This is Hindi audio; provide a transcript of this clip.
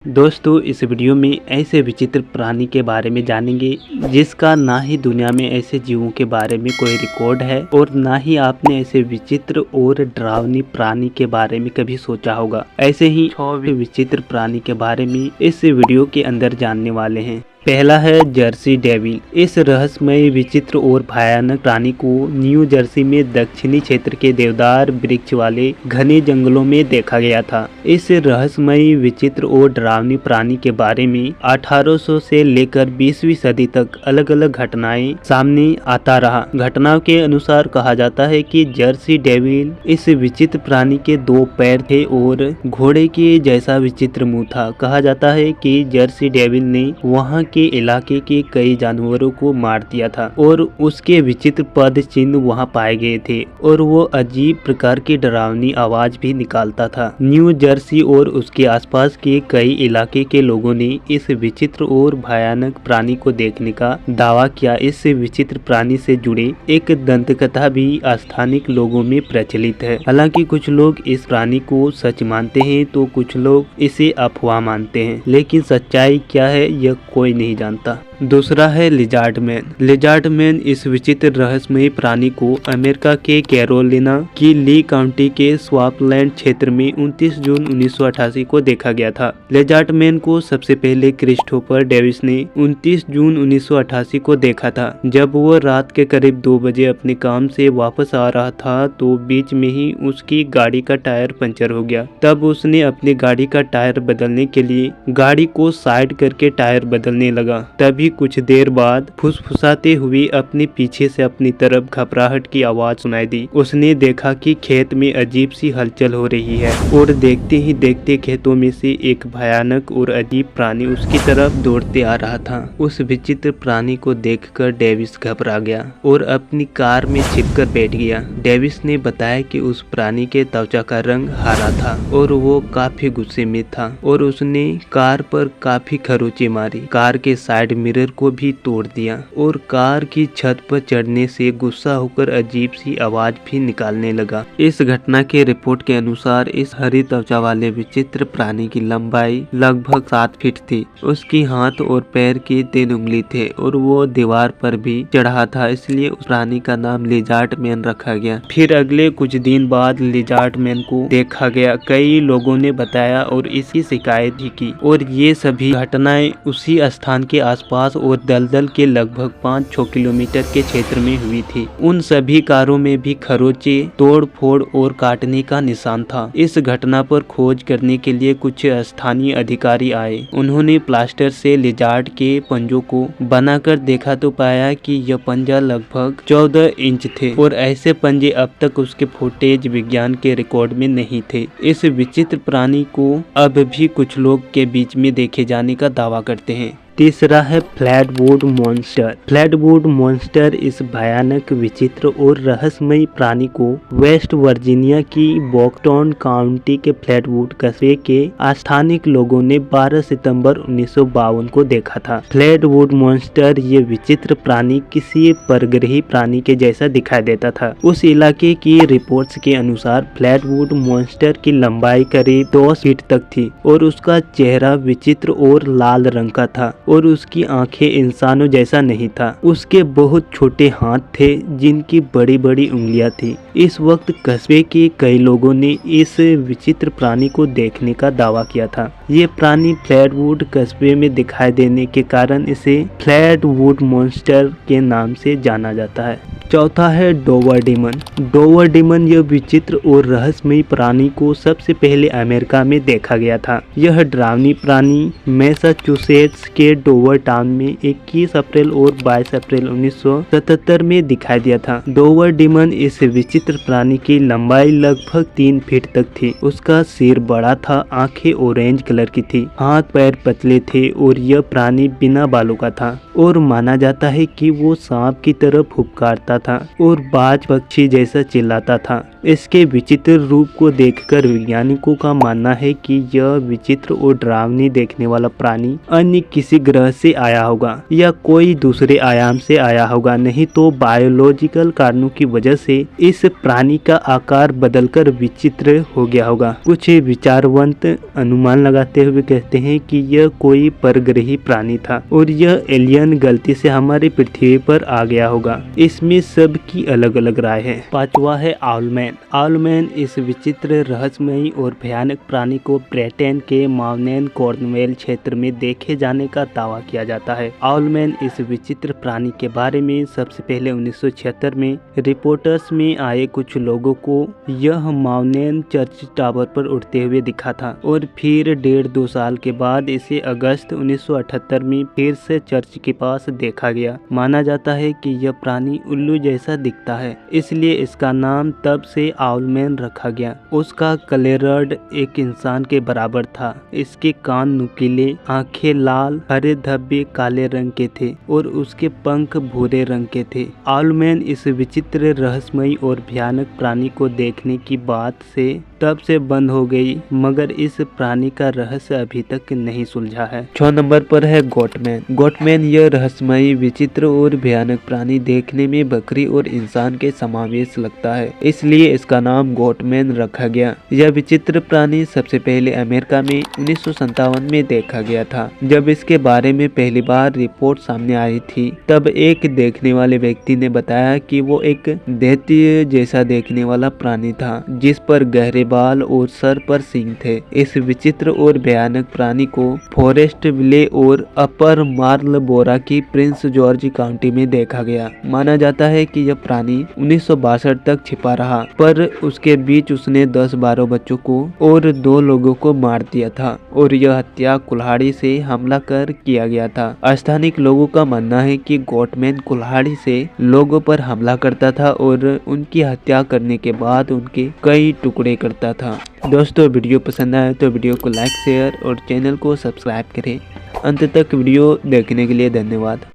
दोस्तों इस वीडियो में ऐसे विचित्र प्राणी के बारे में जानेंगे जिसका ना ही दुनिया में ऐसे जीवों के बारे में कोई रिकॉर्ड है और ना ही आपने ऐसे विचित्र और डरावनी प्राणी के बारे में कभी सोचा होगा। ऐसे ही 6 विचित्र प्राणी के बारे में इस वीडियो के अंदर जानने वाले हैं। पहला है जर्सी डेविल। इस रहस्यमय विचित्र और भयानक प्राणी को न्यू जर्सी में दक्षिणी क्षेत्र के देवदार वृक्ष वाले घने जंगलों में देखा गया था। इस रहस्यमय विचित्र और डरावनी प्राणी के बारे में 1800 से लेकर 20वीं सदी तक अलग अलग घटनाएं सामने आता रहा। घटनाओं के अनुसार कहा जाता है कि जर्सी डेविल इस विचित्र प्राणी के 2 पैर थे और घोड़े के जैसा विचित्र मुंह था। कहा जाता है कि जर्सी डेविल ने वहां के इलाके के कई जानवरों को मार दिया था और उसके विचित्र पद चिन्ह वहां पाए गए थे और वो अजीब प्रकार की डरावनी आवाज भी निकालता था। न्यू जर्सी और उसके आसपास के कई इलाके के लोगों ने इस विचित्र और भयानक प्राणी को देखने का दावा किया। इस विचित्र प्राणी से जुड़े एक दंतकथा भी स्थानीय लोगों में प्रचलित है। हालांकि कुछ लोग इस प्राणी को सच मानते हैं तो कुछ लोग इसे अफवाह मानते हैं, लेकिन सच्चाई क्या है यह कोई नहीं जानता। दूसरा है लिजार्ड मैन। लिजार्ड मैन इस विचित्र रहस्यमय प्राणी को अमेरिका के कैरोलिना की ली काउंटी के स्वापलैंड क्षेत्र में 29 जून 1988 को देखा गया था। लिजार्ड मैन को सबसे पहले क्रिस्टोफर डेविस ने 29 जून 1988 को देखा था। जब वो रात के करीब 2 बजे अपने काम से वापस आ रहा था तो बीच में ही उसकी गाड़ी का टायर पंचर हो गया। तब उसने अपनी गाड़ी का टायर बदलने के लिए गाड़ी को साइड करके टायर बदलने लगा। तभी कुछ देर बाद फुसफुसाते हुए अपने पीछे से अपनी तरफ घबराहट की आवाज सुनाई दी। उसने देखा कि खेत में अजीब सी हलचल हो रही है और देखते ही देखते खेतों में से एक भयानक और अजीब प्राणी उसकी तरफ दौड़ते आ रहा था। उस विचित्र प्राणी को देखकर डेविस घबरा गया और अपनी कार में छिपकर बैठ गया। डेविस ने बताया कि उस प्राणी के त्वचा का रंग हरा था और वो काफी गुस्से में था और उसने कार पर काफी खरोंचे मारी। कार के साइड मिरर को भी तोड़ दिया और कार की छत पर चढ़ने से गुस्सा होकर अजीब सी आवाज भी निकालने लगा। इस घटना के रिपोर्ट के अनुसार इस हरी त्वचा वाले विचित्र प्राणी की लंबाई लगभग 7 फीट थी। उसकी हाथ और पैर के 3 उंगली थे और वो दीवार पर भी चढ़ा था, इसलिए उस प्राणी का नाम लिजार्ड मैन रखा गया। फिर अगले कुछ दिन बाद लिजार्ड मैन को देखा गया। कई लोगों ने बताया और इसकी शिकायत भी की और ये सभी घटनाएं उसी स्थान के आसपास और दलदल के लगभग 5-6 किलोमीटर के क्षेत्र में हुई थी। उन सभी कारों में भी खरोंचे, तोड़ फोड़ और काटने का निशान था। इस घटना पर खोज करने के लिए कुछ स्थानीय अधिकारी आए। उन्होंने प्लास्टर से लिजार्ड के पंजों को बनाकर देखा तो पाया कि यह पंजा लगभग 14 इंच थे और ऐसे पंजे अब तक उसके फुटेज विज्ञान के रिकॉर्ड में नहीं थे। इस विचित्र प्राणी को अब भी कुछ लोग के बीच में देखे जाने का दावा करते हैं। तीसरा है फ्लैटवुड मॉन्स्टर। फ्लैटवुड मॉन्स्टर इस भयानक विचित्र और रहस्यमय प्राणी को वेस्ट वर्जीनिया की बॉक्टन काउंटी के फ्लैटवुड कस्बे के स्थानीय लोगों ने 12 सितंबर 1952 को देखा था। फ्लैटवुड मॉन्स्टर ये विचित्र प्राणी किसी परग्रही प्राणी के जैसा दिखाई देता था। उस इलाके की रिपोर्ट्स के अनुसार फ्लैटवुड मॉन्स्टर की लंबाई करीब 10 फीट तक थी और उसका चेहरा विचित्र और लाल रंग का था और उसकी आंखें इंसानों जैसा नहीं था। उसके बहुत छोटे हाथ थे जिनकी बड़ी बड़ी उंगलियां थी। इस वक्त कस्बे के कई लोगों ने इस विचित्र प्राणी को देखने का दावा किया था। ये प्राणी फ्लैटवुड कस्बे में दिखाई देने के कारण इसे फ्लैटवुड मॉन्स्टर के नाम से जाना जाता है। चौथा है डोवर डेमन। डोवर डेमन यह विचित्र और रहस्यमय प्राणी को सबसे पहले अमेरिका में देखा गया था। यह डरावनी प्राणी मैसाचुसेट्स के डोवर टाउन में 21 अप्रैल और 22 अप्रैल 1977 में दिखाई दिया था। डोवर डेमन इस विचित्र प्राणी की लंबाई लगभग 3 फीट तक थी। उसका सिर बड़ा था, आंखें ऑरेंज कलर की थी, हाथ पैर पतले थे और यह प्राणी बिना बालों का था और माना जाता है कि वो सांप की तरह फुफकारता करता था और बाज पक्षी जैसा चिल्लाता था। इसके विचित्र रूप को देखकर वैज्ञानिकों का मानना है कि यह विचित्र और डरावनी देखने वाला प्राणी अन्य किसी ग्रह से आया होगा या कोई दूसरे आयाम से आया होगा, नहीं तो बायोलॉजिकल कारणों की वजह से इस प्राणी का आकार बदलकर विचित्र हो गया होगा। कुछ विचारवंत अनुमान लगाते हुए कहते हैं कि यह कोई परग्रही प्राणी था और यह एलियन गलती से हमारी पृथ्वी पर आ गया होगा। इसमें सबकी अलग अलग राय है। पांचवा है आउलमैन। आउलमैन इस विचित्र, रहस्यमयी और भयानक प्राणी को ब्रिटेन के माउनेन कॉर्नवेल क्षेत्र में देखे जाने का दावा किया जाता है। आउलमैन इस विचित्र प्राणी के बारे में सबसे पहले 1976 में रिपोर्टर्स में आए कुछ लोगों को यह माउनेन चर्च टावर पर उड़ते हुए दिखा था और फिर 1.5-2 साल के बाद इसे अगस्त 1978 में फिर से चर्च के पास देखा गया। माना जाता है कि यह प्राणी उल्लू जैसा दिखता है, इसलिए इसका नाम तब से आउलमैन रखा गया। उसका कलेरड एक इंसान के बराबर था। इसके कान नुकीले, आंखें लाल, हरे धब्बे काले रंग के थे और उसके पंख भूरे रंग के थे। आउलमैन इस विचित्र, रहस्यमयी और भयानक प्राणी को देखने की बात से तब से बंद हो गई, मगर इस प्राणी का रहस्य अभी तक नहीं सुलझा है। 6 नंबर पर है गोटमैन। गोटमैन यह रहस्यमयी, विचित्र और भयानक प्राणी देखने में बकरी और इंसान के समावेश लगता है, इसलिए इसका नाम गोटमैन रखा गया। यह विचित्र प्राणी सबसे पहले अमेरिका में 1957 में देखा गया था। जब इसके बारे में पहली बार रिपोर्ट सामने आई थी, तब एक देखने वाले व्यक्ति ने बताया कि वो एक दैत्य जैसा देखने वाला प्राणी था, जिस पर गहरे बाल और सर पर सींग थे। इस विचित्र और भयानक प्राणी को फॉरेस्ट विले और अपर मार्लबोरो की प्रिंस जॉर्ज काउंटी में देखा गया। माना जाता है कि यह प्राणी 1962 तक छिपा रहा, पर उसके बीच उसने 10-12 बच्चों को और 2 लोगों को मार दिया था और यह हत्या कुल्हाड़ी से हमला कर किया गया था। स्थानीय लोगों का मानना है कि गोटमैन कुल्हाड़ी से लोगों पर हमला करता था और उनकी हत्या करने के बाद उनके कई टुकड़े करता था। दोस्तों, वीडियो पसंद आए तो वीडियो को लाइक, शेयर और चैनल को सब्सक्राइब करें। अंत तक वीडियो देखने के लिए धन्यवाद।